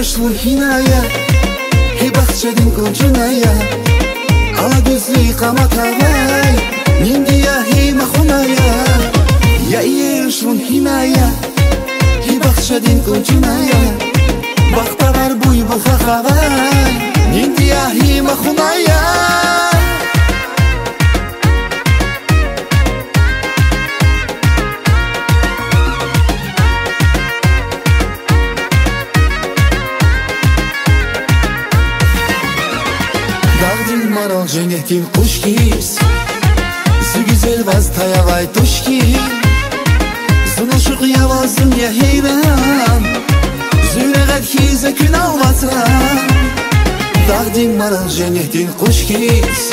yaşlı hinaya Hibakçedin kucunaya Ala gözlü kamatavay Nindiya hima hunaya Ya yaşlı hinaya Hibakçedin kucunaya Bakta var buy bu fakavay Nindiya hima hunaya Maral cennetin kuş giz Zü vaz tayavay tuş giz Zınışık yavazın ya heyran Züreğet kize kün alvatran Dağdin maral cennetin kuş giz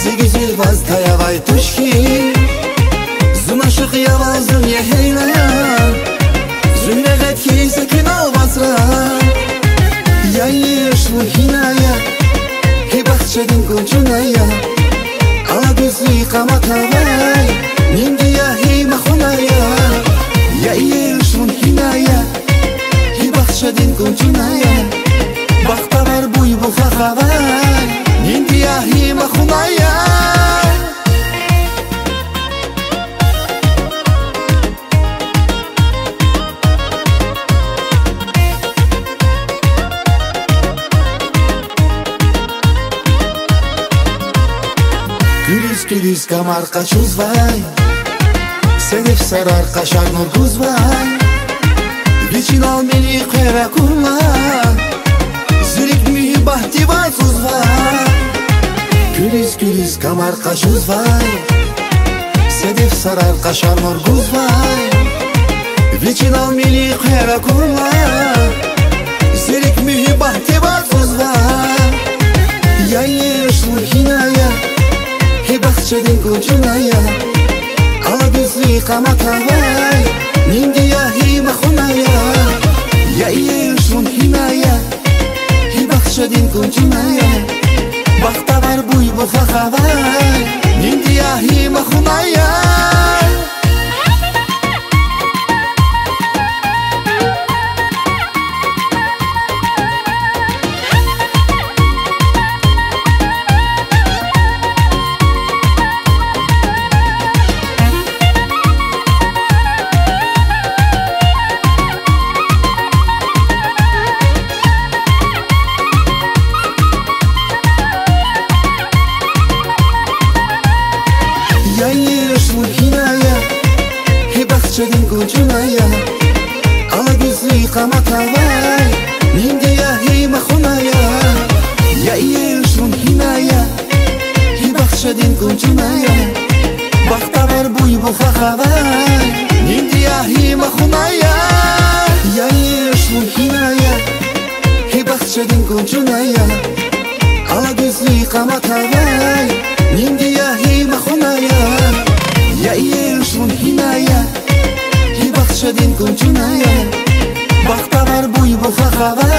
Zü vaz tayavay tuş giz Zınışık yavazın ya heyran Züreğet kize kün alvatran Ya yaşlı hinaya Hibakçedin kucunaya Ala gözlü kamatavay Nindiya hima hunaya Ya yaşlı hinaya Hibakçedin kucunaya Bakta var buy bu fakavay Nindiya hima hunaya Gülüz kamar kaçuz vay Sedef sarar kaşar nurguz vay Geçin al meni kera kurma Zürik mühibahti vazuz vay Gülüz kamar kaçuz vay Sedef sarar kaşar nurguz vay Geçin al meni kera kurma Zürik mühibahti vazuz vay Ya yaşlı hinaya Hibakçedin kucunaya Ala gözlü kamatavay Nindiya hima hunaya Ya yaşlı hinaya Hibakçedin kucunaya Bakta var buy bu fakavay Nindiya hima hunaya Ya yaşlı hinaya Hibakçedin kucunaya Ala gözlü kamatavay Nindiya hima hunaya Ya yaşlı hinaya Hibakçedin kucunaya Bakta var buy bu fakavay Nindiya hima hunaya Ya yaşlı hinaya Hibakçedin kucunaya Ala gözlü kamatavay Nindiya hima hunaya Ya yaşlı hinaya Hibakçedin kucunaya Bakta var buy bu fakavay